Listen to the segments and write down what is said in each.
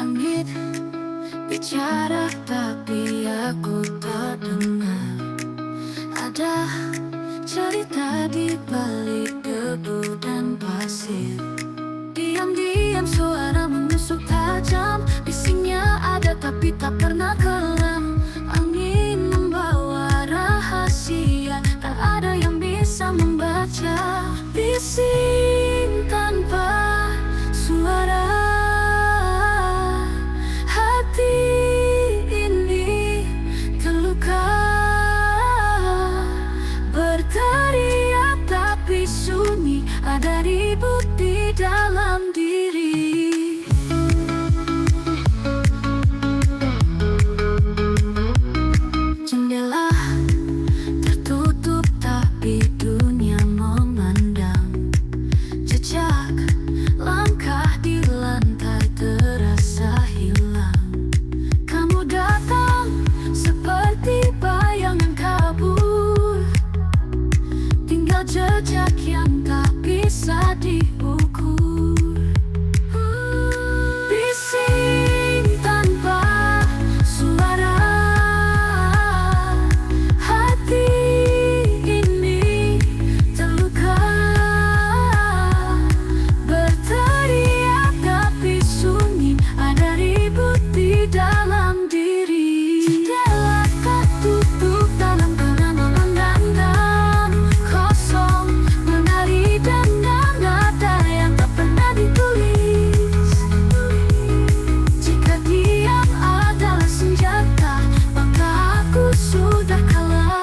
Langit bicara tapi aku tak dengar. Ada cerita di balik debu dan pasir. Diam-diam suara menusuk tajam. Bisingnya ada tapi tak pernah kelam. Angin membawa rahasia, tak ada yang bisa membaca. Bising tanpa suara. Hati ini terluka, berteriak tapi sunyi. Ada ribut di dalam diri. Jendela tertutup tapi dunia memandang. Jejak langkah di lantai terasa hilang. Kamu datang seperti bayangan kabur. Tinggal jejak yang tak bisa diukur. Bising tanpa suara. Hati ini terluka, berteriak tapi sunyi. Ada ribut di dalam diri. Jendela tertutup dalam kenangan dan kosong, menari dengan nada yang tak pernah ditulis. Jika diam adalah senjata, maka aku sudah kalah.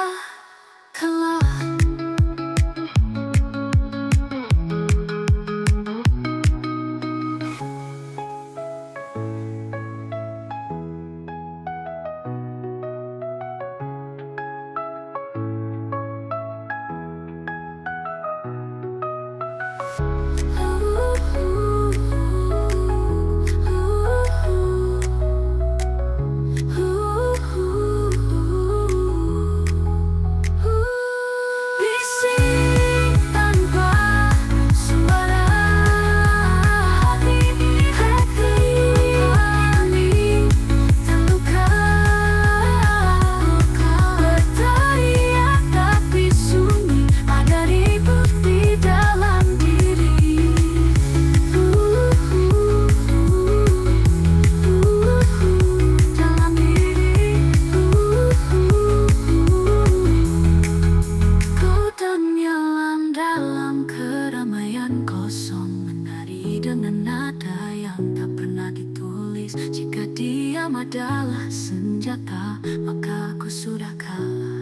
Bising tanpa suara. Hati ini terluka, berteriak tapi sunyi. Ada ribut di dalam diri. Dalam diri. Ku tenggelam dalam keramaian kosong, menari dengan nada yang tak pernah ditulis. Jika diam adalah senjata, maka aku sudah kalah.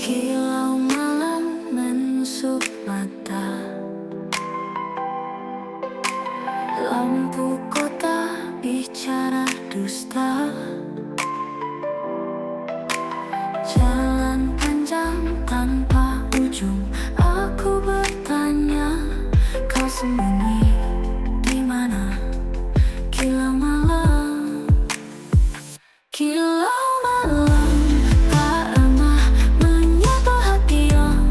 Kilau malam menusuk mata. Lampu kota bicara dusta. Jalan panjang tanpa ujung. Aku bertanya, kau sembunyi di mana? Kilau malam, kilau malam. Tak ramah menyapa hati yang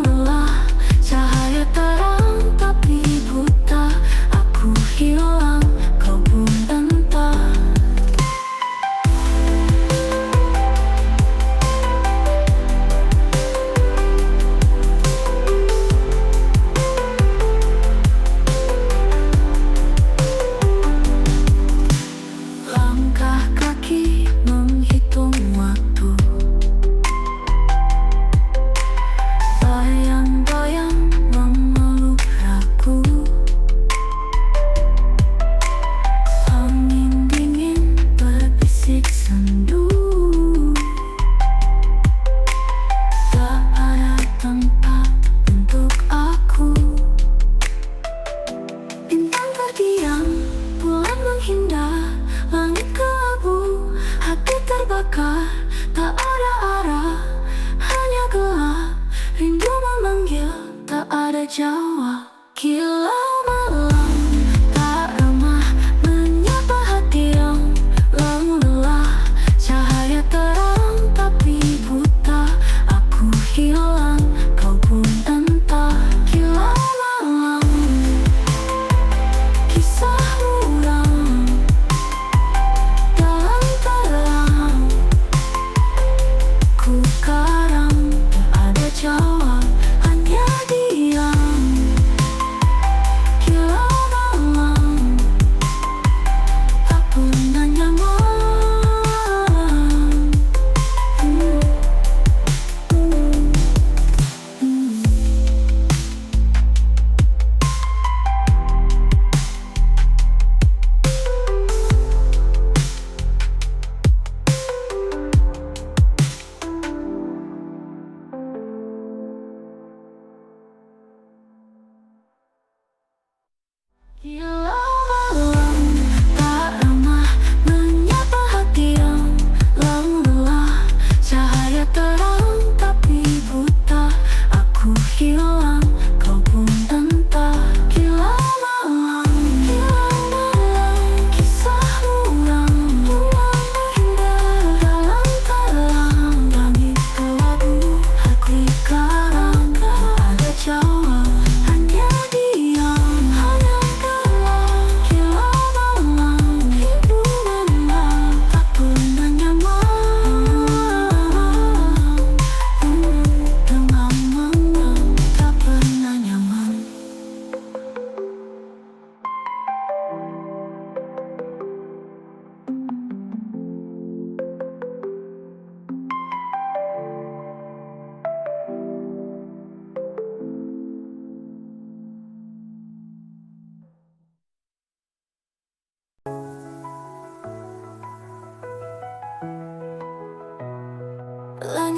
lelah. Cahaya terang tapi buta. Aku hilang, kau pun entah. Langkah kaki menghitung waktu. Bayang-bayang memeluk ragu. Angin dingin berbisik sendu. Tak ada tempat untuk aku. Bintang terdiam, bulan menghindar. Langit kelabu, hati terbakar. Tak ada arah, hanya gelap. Rindu memanggil, tak ada jawab. Kilau malam, tak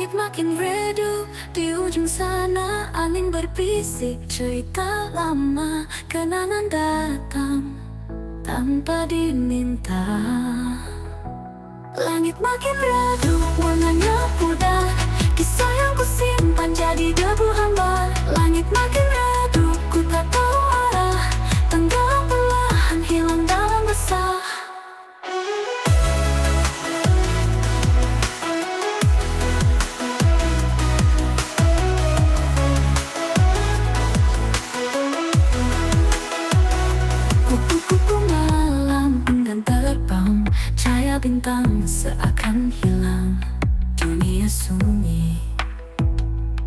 Langit makin redup, di ujung sana angin berbisik cerita lama. Kenangan datang tanpa diminta. Langit makin redup, warnanya pudar, kisah yang kusimpan jadi debu hambar. Langit makin redup, ku tak tahu arah, tenggelam perlahan hilang dalam resah. Kupu-kupu malam enggan terbang, cahaya bintang seakan hilang. Dunia sunyi,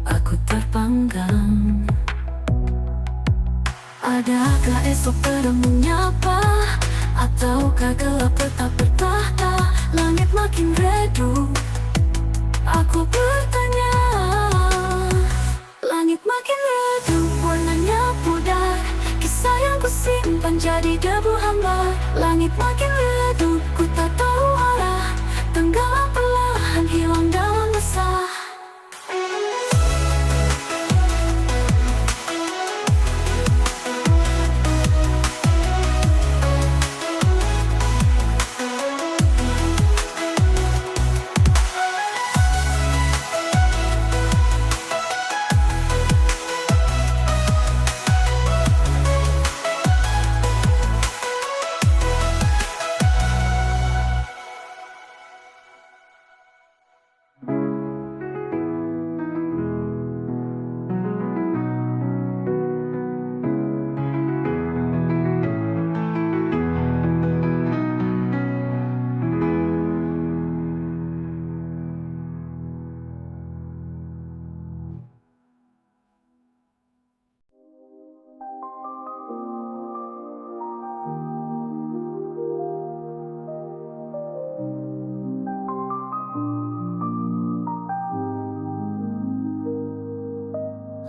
aku terpanggang. Adakah esok terang menyapa, ataukah gelap tetap bertahta? Langit makin redup, aku bertanya. Langit makin redup, warnanya pudar, kisah yang kusimpan jadi debu hambar. Langit makin redup, ku tak tahu arah, tenggelam perlahan hilang dalam resah.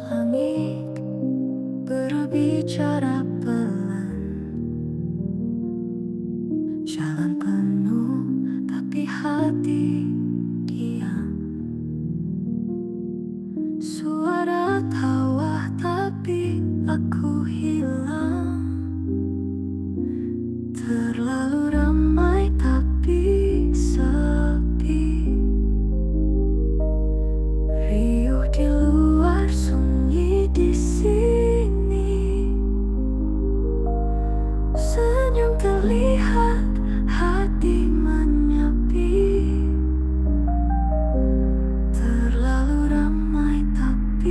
Langit berbicara pelan, jalan penuh tapi hati diam. Suara tawa tapi aku hilang. Terlalu ramai tapi sepi. Riuh di luar, sunyi di sini. Senyum terlihat, hati menyepi. Terlalu ramai tapi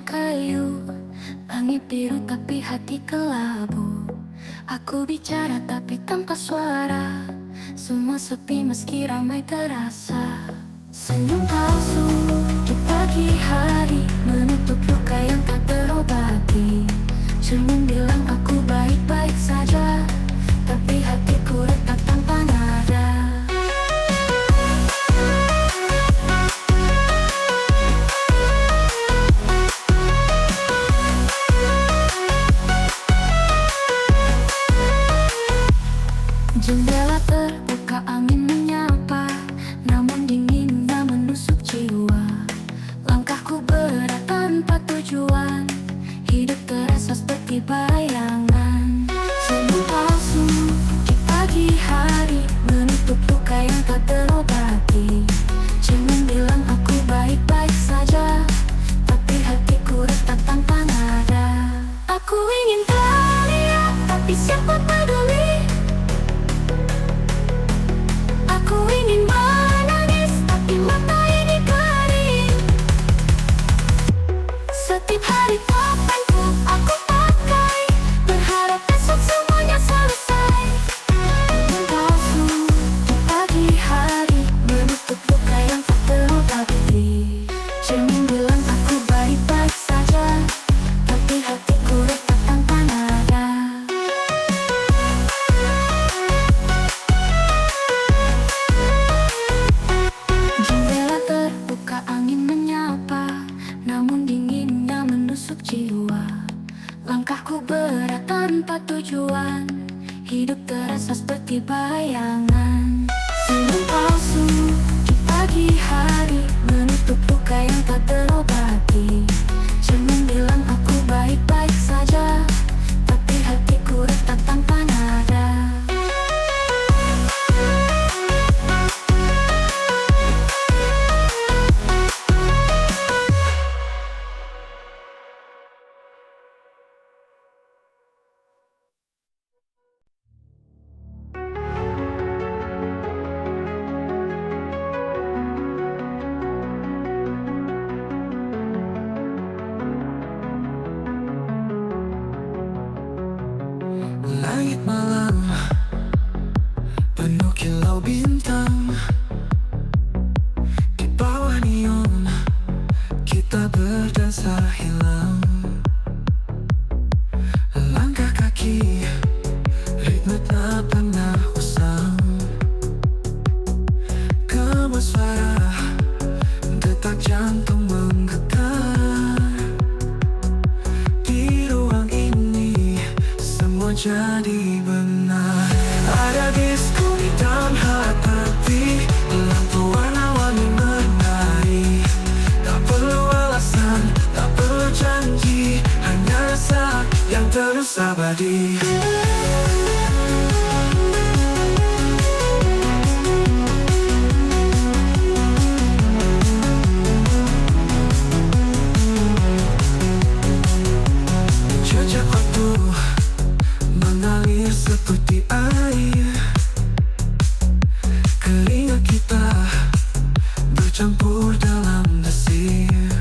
kayu, langit biru tapi hati kelabu. Aku bicara tapi tanpa suara, semua sepi meski ramai terasa. Senyum palsu di pagi hari menutup luka yang tak terobati. Cermin bilang aku baik-baik saja, tapi hatiku retak tanpa nada. Jendela terbuka, angin menyapa, namun dinginnya menusuk jiwa. Langkahku berat tanpa tujuan, hidup terasa seperti bayangan. Senyum palsu di pagi hari menutup luka yang tak terobati. Cermin bilang aku baik-baik saja, tapi hatiku retak tanpa nada. Aku ingin teriak, tapi siapa peduli? Aku ingin menangis, tapi mata ini kering. Setiap hari topengku aku pakai, berharap besok semuanya selesai. Senyum palsu di pagi hari menutup luka yang tak terobati. Cermin bilang aku baik-baik saja, tapi hatiku retak tanpa nada. Jendela terbuka, angin menyapa, namun dinginnya menusuk jiwa. Langkahku berat tanpa tujuan, hidup terasa seperti bayangan. Senyum palsu di pagi hari menutup luka yang tak terobati. Cermin bilang aku baik-baik saja, tapi hatiku retak tanpa nada. Langit malam penuh kilau bintang, di bawah neon kita berdansa hilang. Langkah kaki ritme tak pernah usang, gemas suara detak jantung menggetar. Di ruang ini semua jadi benar. Ada disco di dalam hati, lampu warna-warni menari. Tak perlu alasan, tak perlu janji, hanya rasa yang terus abadi. Jejak waktu mengalir seperti air, keringat kita bercampur dalam desir.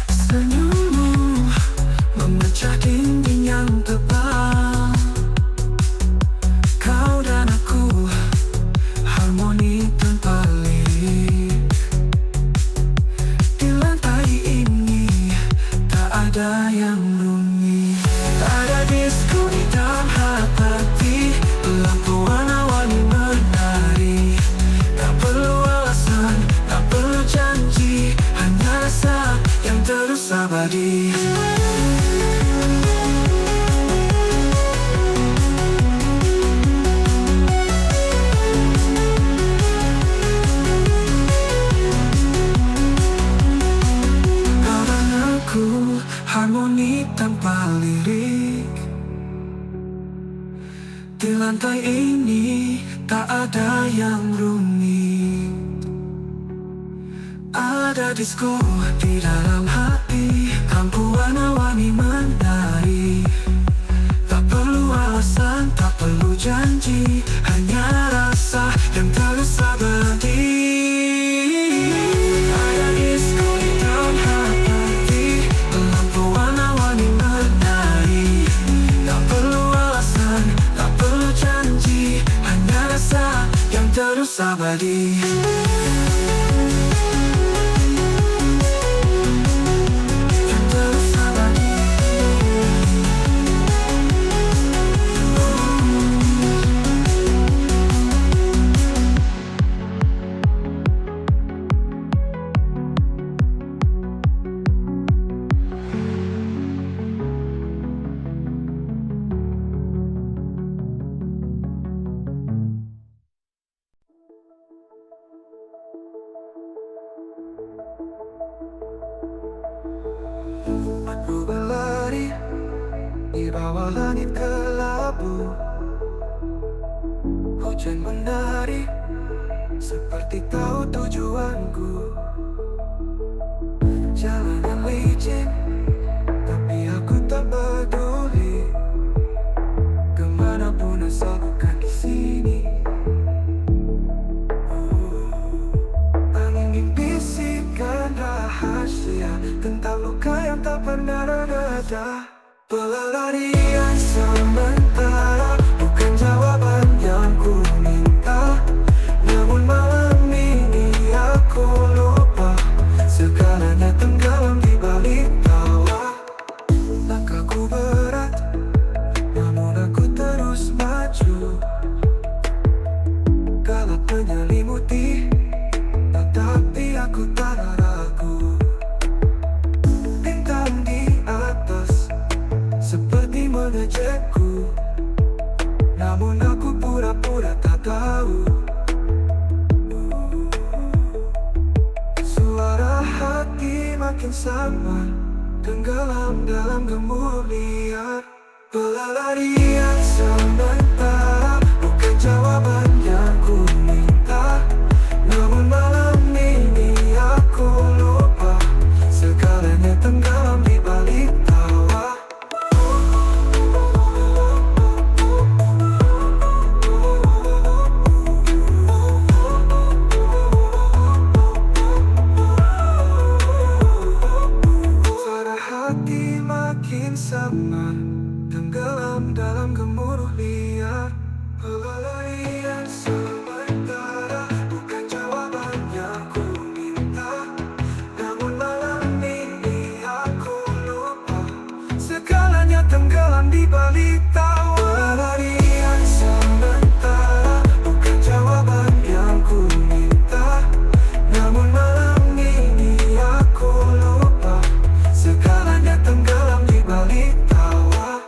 Senyummu memecah dinding yang tebal. Kau dan aku harmoni tanpa lirik. Di lantai ini tak ada yang runyi. Ada disco di dalam hati, lampu warna-warni menari. Tak perlu alasan, tak perlu janji, hanya rasa yang terus abadi. Kau dan aku harmoni tanpa lirik. Di lantai ini tak ada yang rumit. Ada disco di dalam hati, lampu warna-warni menari. Tak perlu alasan, tak perlu janji, hanya rasa yang terus abadi. Ada disco di dalam hati, terus abadi. Kan terus abadi. Aku berlari di bawah langit kelabu. Hujan menari seperti tahu tujuanku. Jalan yang licin, tapi aku tak peduli. Kemanapun asal bukan di sini. Angin bisikan rahasia tentang luka yang tak pernah reda. Pelarian sementara bukan jawaban yang ku minta. Namun malam ini aku lupa segalanya tenggelam di balik tawa. Langkahku berat, namun aku terus maju. Galak menyelimuti, tetapi aku tak ragu. Bintang di atas seperti mengejekku, namun aku pura-pura tak tahu. Suara hati makin samar, tenggelam dalam gemuruh liar. Pelarian sementara bukan jawaban yang ku minta. Namun malam ini aku lupa segalanya tenggelam di balik tawa. Suara hati makin samar, tenggelam dalam gemuruh liar. Pelarian sementara bukan jawaban yang ku minta. Namun malam ini aku lupa segalanya tenggelam di balik tawa. Pelarian sementara bukan jawaban yang ku minta. Namun malam ini aku lupa segalanya tenggelam di balik tawa.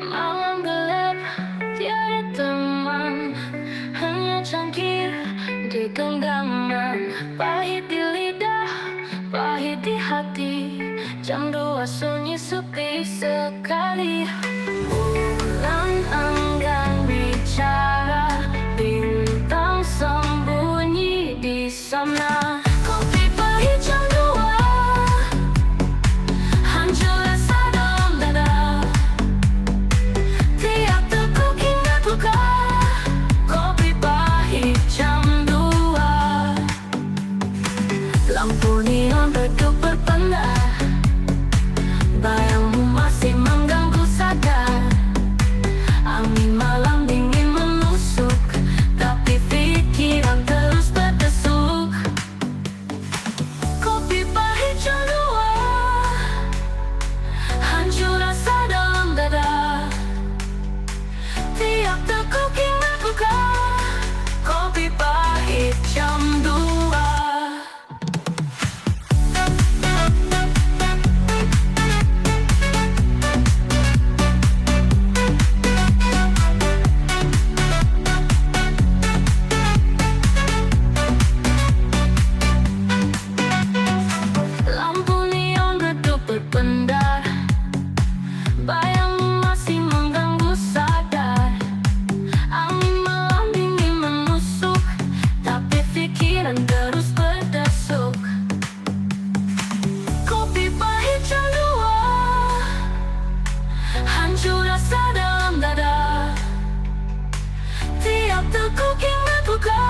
Malam gelap, tiada teman, hanya cangkir di genggaman. Pahit di lidah, pahit di hati. Jam 2 sunyi sepi sekali. Bulan enggan bicara, bintang sembunyi di sana. Kopi pahit jam 2, hancur rasa dalam dada. Tiap teguk ingat luka, kopi pahit jam 2. Lampu neon redup berpenda, bayangmu masih mengganggu sadar. rasa dalam dada. Tiap teguk yang berbuka,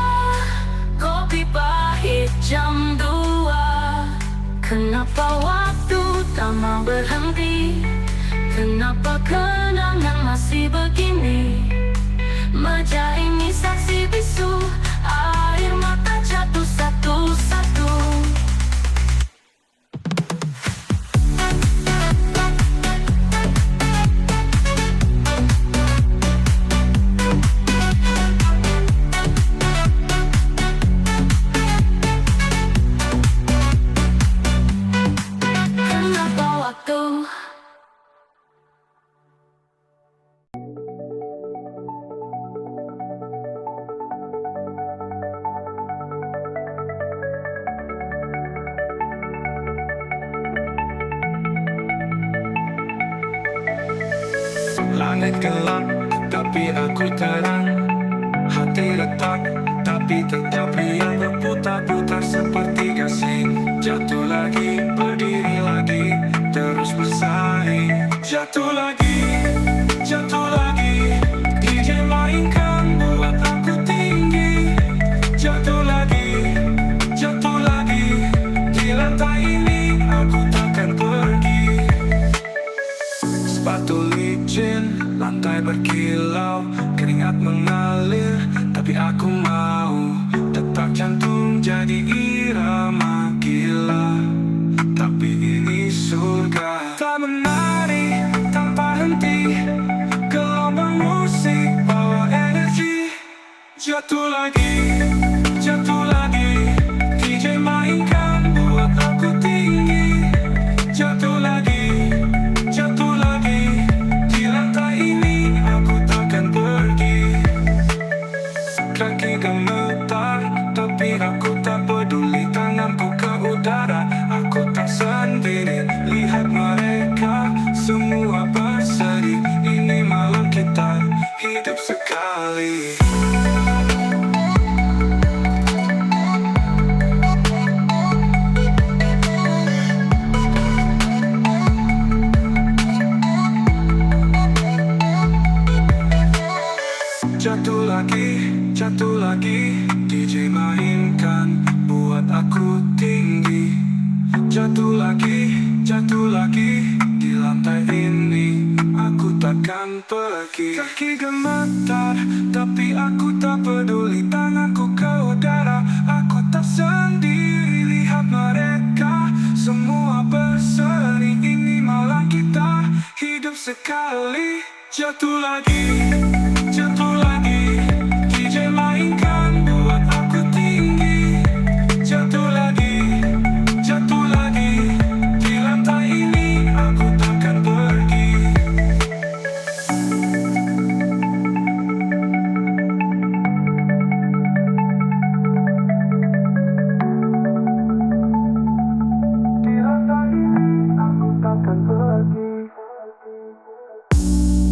kopi pahit jam 2. Kenapa waktu tak mau berhenti? Kenapa kenangan masih begini? Meja ini saksi bisu, air mata jatuh satu-satu. Kenapa waktu Langit gelap, tapi aku terang. Hati retak, tapi tetap riang. Berputar-putar seperti gasing. Jatuh lagi, berdiri lagi, terus bersaing. Jatuh lagi, jatuh lagi. DJ mainkan buat aku tinggi. Jatuh lagi, jatuh lagi. Di lantai ini aku takkan pergi. Sepatu licin, lantai berkilau, keringat mengalir, tapi aku mau. Detak jantung jadi irama gila, tapi ini surga. Tak menari tanpa henti, gelombang musik bawa energi. Jatuh lagi, jatuh lagi. DJ mainkan buat aku tinggi. Jatuh lagi, jatuh lagi. Di lantai ini aku takkan pergi. Kaki gemetar, tapi aku tak peduli. Tanganku ke udara, aku tak sendiri. Lihat mereka semua bersedih. Ini malam kita hidup sekali. Jatuh lagi, jatuh lagi. DJ mainkan buat aku tinggi. Jatuh lagi, jatuh lagi. Di lantai ini aku takkan pergi. Kaki gemetar, tapi aku tak peduli. Tanganku ke udara, aku tak sendiri. Lihat mereka semua berseri. Ini malam kita hidup sekali. Jatuh lagi, jatuh lagi. DJ mainkan buat aku tinggi. Jatuh lagi, jatuh lagi. Di lantai ini aku takkan pergi. Di lantai ini aku takkan pergi.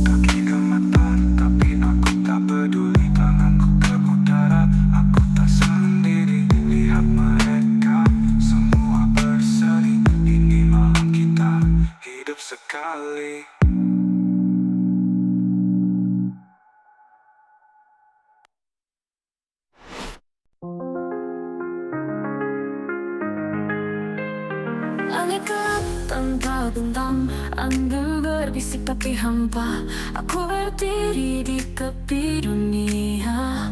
Kaki gemetar, tapi aku tak peduli. Tanganku ke udara, aku tak sendiri. Lihat mereka semua berseri. Ini malam kita hidup sekali. Langit gelap tanpa bintang, angin berbisik tapi hampa. Aku berdiri di tepi dunia.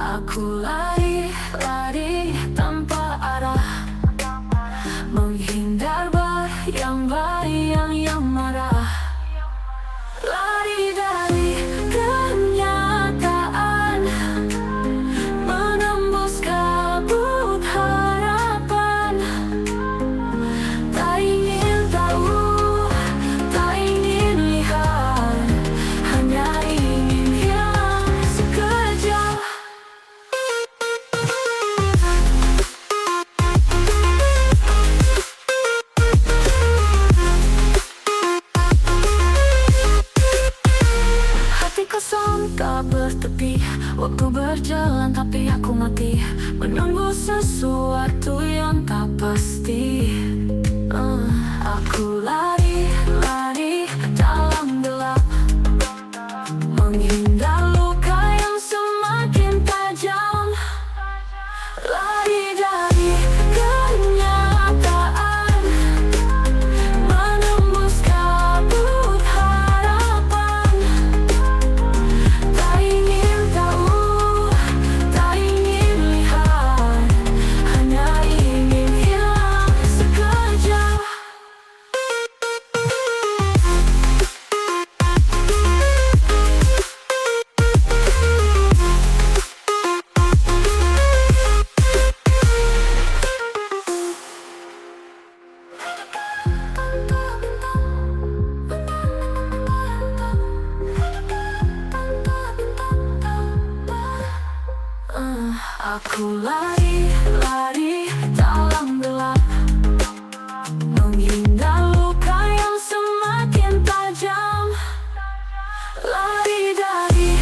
Aku lari, lari tanpa arah, menghindar bayang-bayang yang marah. Lari dari kenyataan, menembus kabut harapan. Tak ingin tahu, tak ingin lihat, hanya ingin hilang sekejap. Hati kosong tak bertepi, waktu berjalan tapi aku mati, menunggu sesuatu yang tak pasti. Aku lari, lari dalam gelap. Aku lari, lari dalam gelap, menghindar luka yang semakin tajam. Lari dari